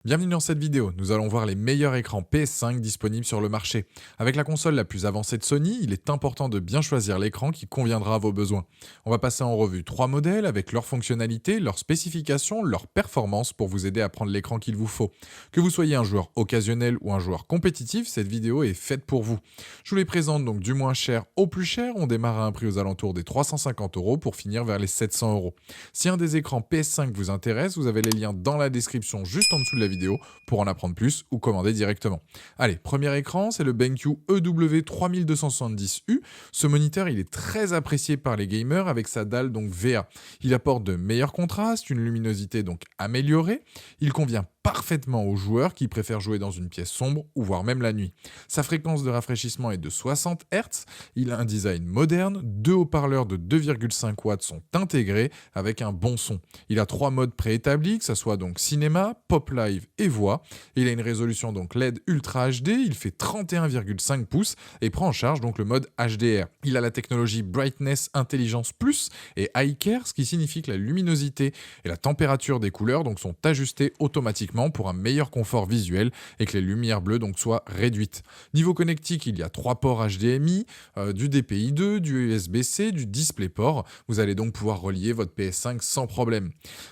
Bienvenue dans cette vidéo, nous allons voir les meilleurs écrans PS5 disponibles sur le marché. Avec la console la plus avancée de Sony, il est important de bien choisir l'écran qui conviendra à vos besoins. On va passer en revue 3 modèles avec leurs fonctionnalités, leurs spécifications, leurs performances pour vous aider à prendre l'écran qu'il vous faut. Que vous soyez un joueur occasionnel ou un joueur compétitif, cette vidéo est faite pour vous. Je vous les présente donc du moins cher au plus cher, on démarre à un prix aux alentours des 350 € pour finir vers les 700 €. Si un des écrans PS5 vous intéresse, vous avez les liens dans la description juste en dessous de la vidéo pour en apprendre plus ou commander directement. Allez, premier écran, c'est le BenQ EW3270U. Ce moniteur, il est très apprécié par les gamers avec sa dalle donc VA. Il apporte de meilleurs contrastes, une luminosité donc améliorée. Il convient parfaitement aux joueurs qui préfèrent jouer dans une pièce sombre ou voire même la nuit. Sa fréquence de rafraîchissement est de 60 Hz. Il a un design moderne, deux haut-parleurs de 2,5 watts sont intégrés avec un bon son. Il a 3 modes préétablis, que ce soit donc cinéma, pop live et voix. Il a une résolution donc LED Ultra HD, il fait 31,5 pouces et prend en charge donc le mode HDR. Il a la technologie Brightness Intelligence Plus et Eye Care, ce qui signifie que la luminosité et la température des couleurs donc sont ajustées automatiquement pour un meilleur confort visuel et que les lumières bleues donc soient réduites. Niveau connectique, il y a 3 ports HDMI, du DPI2, du USB-C, du DisplayPort. Vous allez donc pouvoir relier votre PS5 sans problème.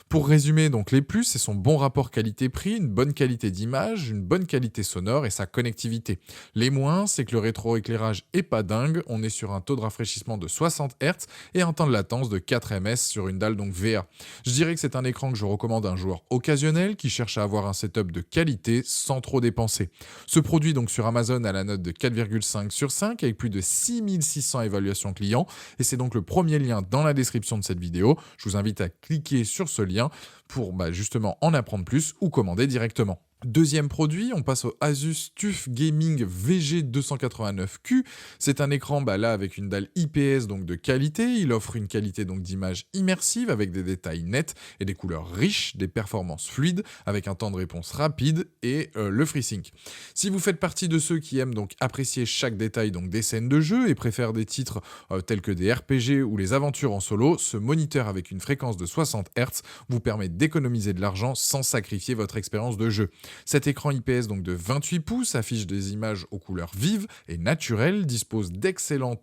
Pour résumer donc les plus, c'est son bon rapport qualité-prix, une bonne qualité d'image, une bonne qualité sonore et sa connectivité. Les moins, c'est que le rétroéclairage est pas dingue, on est sur un taux de rafraîchissement de 60 Hz et un temps de latence de 4 ms sur une dalle donc VA. Je dirais que c'est un écran que je recommande à un joueur occasionnel qui cherche à avoir un setup de qualité sans trop dépenser. Ce produit donc sur Amazon a la note de 4,5 sur 5 avec plus de 6600 évaluations clients et c'est donc le premier lien dans la description de cette vidéo. Je vous invite à cliquer sur ce lien pour justement en apprendre plus ou commander directement. Deuxième produit, on passe au Asus TUF Gaming VG289Q. C'est un écran là avec une dalle IPS donc de qualité. Il offre une qualité donc d'image immersive avec des détails nets et des couleurs riches, des performances fluides avec un temps de réponse rapide et le FreeSync. Si vous faites partie de ceux qui aiment donc apprécier chaque détail donc des scènes de jeu et préfèrent des titres tels que des RPG ou les aventures en solo, ce moniteur avec une fréquence de 60 Hz vous permet d'économiser de l'argent sans sacrifier votre expérience de jeu. Cet écran IPS donc de 28 pouces affiche des images aux couleurs vives et naturelles, dispose d'excellents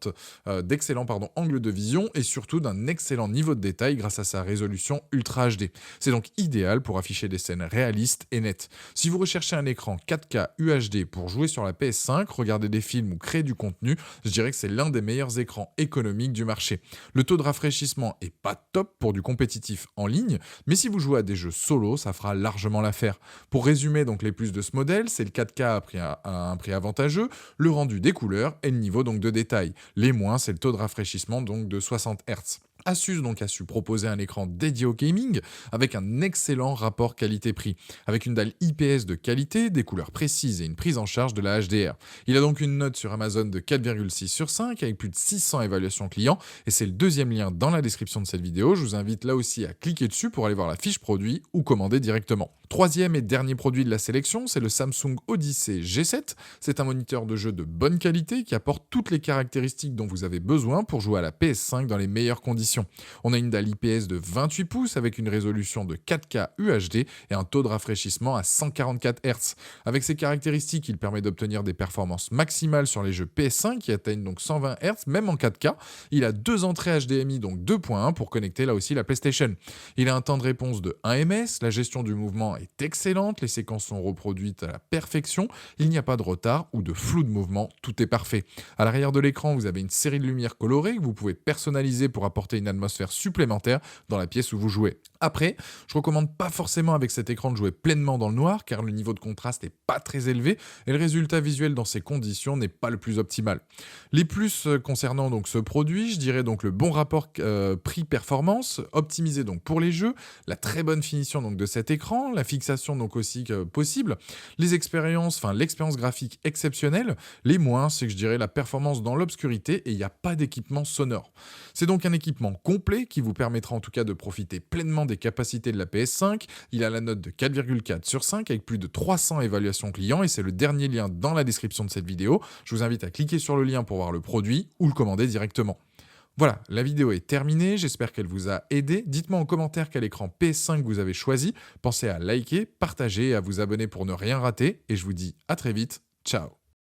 angles de vision et surtout d'un excellent niveau de détail grâce à sa résolution Ultra HD. C'est donc idéal pour afficher des scènes réalistes et nettes. Si vous recherchez un écran 4K UHD pour jouer sur la PS5, regarder des films ou créer du contenu, je dirais que c'est l'un des meilleurs écrans économiques du marché. Le taux de rafraîchissement est pas top pour du compétitif en ligne, mais si vous jouez à des jeux solo, ça fera largement l'affaire. Pour résumer donc les plus de ce modèle, c'est le 4K à un prix avantageux, le rendu des couleurs et le niveau donc de détail. Les moins, c'est le taux de rafraîchissement donc de 60 Hz. Asus donc a su proposer un écran dédié au gaming avec un excellent rapport qualité-prix, avec une dalle IPS de qualité, des couleurs précises et une prise en charge de la HDR. Il a donc une note sur Amazon de 4,6 sur 5 avec plus de 600 évaluations clients et c'est le deuxième lien dans la description de cette vidéo. Je vous invite là aussi à cliquer dessus pour aller voir la fiche produit ou commander directement. Troisième et dernier produit de la sélection, c'est le Samsung Odyssey G7. C'est un moniteur de jeu de bonne qualité qui apporte toutes les caractéristiques dont vous avez besoin pour jouer à la PS5 dans les meilleures conditions. On a une dalle IPS de 28 pouces avec une résolution de 4K UHD et un taux de rafraîchissement à 144 Hz. Avec ces caractéristiques, il permet d'obtenir des performances maximales sur les jeux PS5 qui atteignent donc 120 Hz, même en 4K. Il a deux entrées HDMI, donc 2.1 pour connecter là aussi la PlayStation. Il a un temps de réponse de 1 ms, la gestion du mouvement est excellente, les séquences sont reproduites à la perfection, il n'y a pas de retard ou de flou de mouvement, tout est parfait. À l'arrière de l'écran, vous avez une série de lumières colorées que vous pouvez personnaliser pour apporter une atmosphère supplémentaire dans la pièce où vous jouez. Après, je recommande pas forcément avec cet écran de jouer pleinement dans le noir car le niveau de contraste n'est pas très élevé et le résultat visuel dans ces conditions n'est pas le plus optimal. Les plus concernant donc ce produit, je dirais donc le bon rapport prix-performance, optimisé donc pour les jeux, la très bonne finition donc de cet écran, la fixation donc aussi possible, l'expérience graphique exceptionnelle, les moins c'est que je dirais la performance dans l'obscurité et il n'y a pas d'équipement sonore. C'est donc un équipement complet qui vous permettra en tout cas de profiter pleinement des capacités de la PS5. Il a la note de 4,4 sur 5 avec plus de 300 évaluations clients et c'est le dernier lien dans la description de cette vidéo. Je vous invite à cliquer sur le lien pour voir le produit ou le commander directement. Voilà, la vidéo est terminée, j'espère qu'elle vous a aidé. Dites-moi en commentaire quel écran PS5 vous avez choisi. Pensez à liker, partager et à vous abonner pour ne rien rater. Et je vous dis à très vite. Ciao.